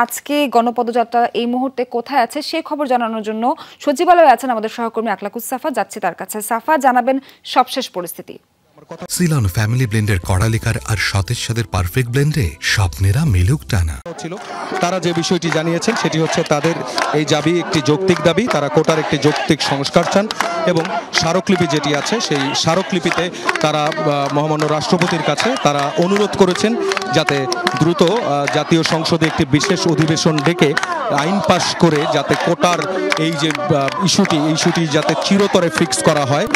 আজকে গণপদযাত্রা এই মুহূর্তে কোথায় আছে সেই খবর জানানোর জন্য সচিবালয়ে আছেন আমাদের সহকর্মী আকলাকুস সাফা। যাচ্ছে তার কাছে। সাফা, জানাবেন সবশেষ পরিস্থিতি। সিলন ফ্যামিলি ব্লেন্ডের কড়ালিকার আর সতেজ স্বাদের পারফেক্ট ব্লেন্ডে স্বপ্নেরা মিলুক টানা। তারা যে বিষয়টি জানিয়েছেন সেটি হচ্ছে তাদের এই দাবি একটি যৌক্তিক দাবি। তারা কোটার একটি যৌক্তিক সংস্কার চান এবং স্মারকলিপি যেটি আছে সেই স্মারকলিপিতে তারা মহামান্য রাষ্ট্রপতির কাছে তারা অনুরোধ করেছেন যাতে দ্রুত জাতীয় সংসদে একটি বিশেষ অধিবেশন ডেকে আইন পাশ করে যাতে কোটার এই যে ইস্যুটি যাতে চিরতরে ফিক্স করা হয়।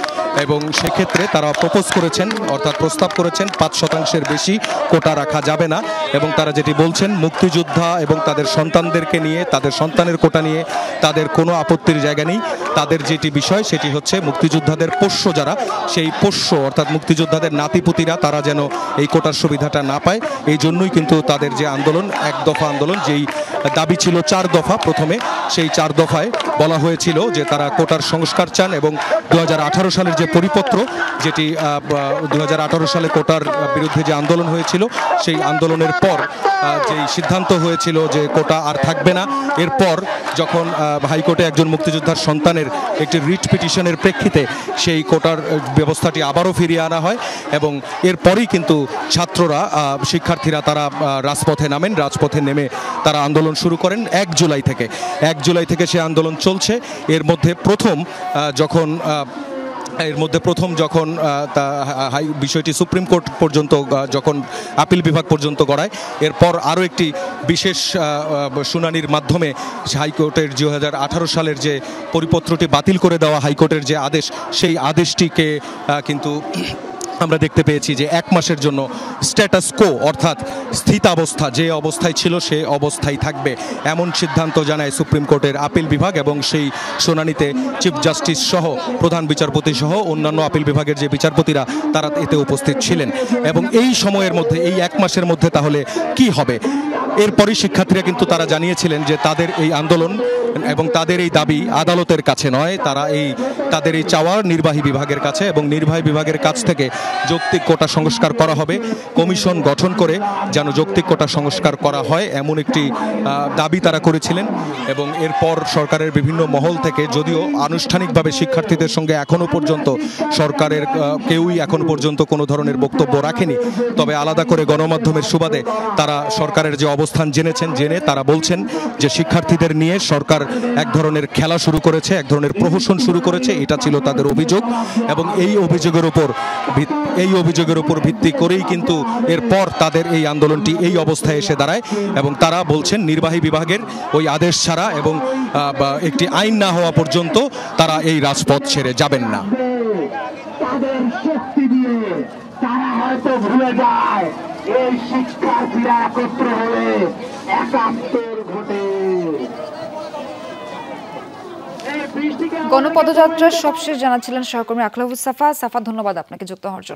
এবং সেক্ষেত্রে তারা প্রপোজ করেছেন, অর্থাৎ প্রস্তাব করেছেন 5%-এর বেশি কোটা রাখা যাবে না। এবং তারা যেটি বলছেন, মুক্তিযোদ্ধা এবং তাদের সন্তানদেরকে নিয়ে, তাদের সন্তানের কোটা নিয়ে তাদের কোনো আপত্তির জায়গা নেই। তাদের যেটি বিষয় সেটি হচ্ছে মুক্তিযোদ্ধাদের পোষ্য যারা, সেই পোষ্য অর্থাৎ মুক্তিযোদ্ধাদের নাতিপুতিরা তারা যেন এই কোটার সুবিধাটা না পায়। এই জন্যই কিন্তু তাদের যে আন্দোলন, এক দফা আন্দোলন, যেই দাবি ছিল 4 দফা, প্রথমে সেই 4 দফায় বলা হয়েছিল যে তারা কোটার সংস্কার চান এবং 2018 সালের যে পরিপত্র, যেটি 2018 সালে কোটার বিরুদ্ধে যে আন্দোলন হয়েছিল সেই আন্দোলনের পর যেই সিদ্ধান্ত হয়েছিল যে কোটা আর থাকবে না, এরপর যখন হাইকোর্টে একজন মুক্তিযোদ্ধার সন্তানের একটি রিট পিটিশনের প্রেক্ষিতে সেই কোটার ব্যবস্থাটি আবারও ফিরিয়ে আনা হয়। এবং এরপরই কিন্তু ছাত্ররা, শিক্ষার্থীরা তারা রাজপথে নামেন। রাজপথে নেমে তারা আন্দোলন শুরু করেন 1 জুলাই থেকে সে আন্দোলন চলছে। এর মধ্যে প্রথম যখন বিষয়টি সুপ্রিম কোর্ট পর্যন্ত, যখন আপিল বিভাগ পর্যন্ত গড়ায়, এরপর আরও একটি বিশেষ শুনানির মাধ্যমে হাইকোর্টের 2018 সালের যে পরিপত্রটি বাতিল করে দেওয়া হাইকোর্টের যে আদেশ, সেই আদেশটিকে কিন্তু আমরা দেখতে পেয়েছি যে 1 মাসের জন্য স্ট্যাটাস কো অর্থাৎ স্থিতাবস্থা, যে অবস্থায় ছিল সে অবস্থায় থাকবে, এমন সিদ্ধান্ত জানায় সুপ্রিম কোর্টের আপিল বিভাগ। এবং সেই শুনানিতে চিফ জাস্টিস সহ, প্রধান বিচারপতি সহ অন্যান্য আপিল বিভাগের যে বিচারপতিরা তারা এতে উপস্থিত ছিলেন। এবং এই সময়ের মধ্যে, এই 1 মাসের মধ্যে তাহলে কি হবে? এরপরই শিক্ষার্থীরা কিন্তু তারা জানিয়েছিলেন যে তাদের এই আন্দোলন এবং তাদের এই দাবি আদালতের কাছে নয়, তাদের এই চাওয়া নির্বাহী বিভাগের কাছে, এবং নির্বাহী বিভাগের কাছ থেকে যৌক্তিক কোটা সংস্কার করা হবে। কমিশন গঠন করে যেন যৌক্তিক কোটা সংস্কার করা হয়, এমন একটি দাবি তারা করেছিলেন। এবং এরপর সরকারের বিভিন্ন মহল থেকে, যদিও আনুষ্ঠানিকভাবে শিক্ষার্থীদের সঙ্গে এখনো পর্যন্ত সরকারের কেউই এখন পর্যন্ত কোনো ধরনের বক্তব্য রাখেনি, তবে আলাদা করে গণমাধ্যমের সুবাদে তারা সরকারের যে অবস্থান জেনে তারা বলছেন যে শিক্ষার্থীদের নিয়ে সরকার এক ধরনের খেলা শুরু করেছে, এক ধরনের প্রহসন শুরু করেছে, এটা ছিল তাদের অভিযোগ। এবং এই অভিযোগের উপর ভিত্তি করেই কিন্তু এরপর তাদের এই আন্দোলনটি এই অবস্থায় এসে দাঁড়ায়। এবং তারা বলছেন নির্বাহী বিভাগের ওই আদেশ ছাড়া এবং একটি আইন না হওয়া পর্যন্ত তারা এই রাজপথ ছেড়ে যাবেন না। তাদের শক্তি দিয়ে তারা হয়তো ভুলে যায় এই শিক্ষার্থীরা একত্র হলে 71 ভোটে। গণপদযাত্রার সবশেষ জানাচ্ছিলেন সহকর্মী আকলাকুস সাফা। ধন্যবাদ আপনাকে যুক্ত হওয়ার জন্য।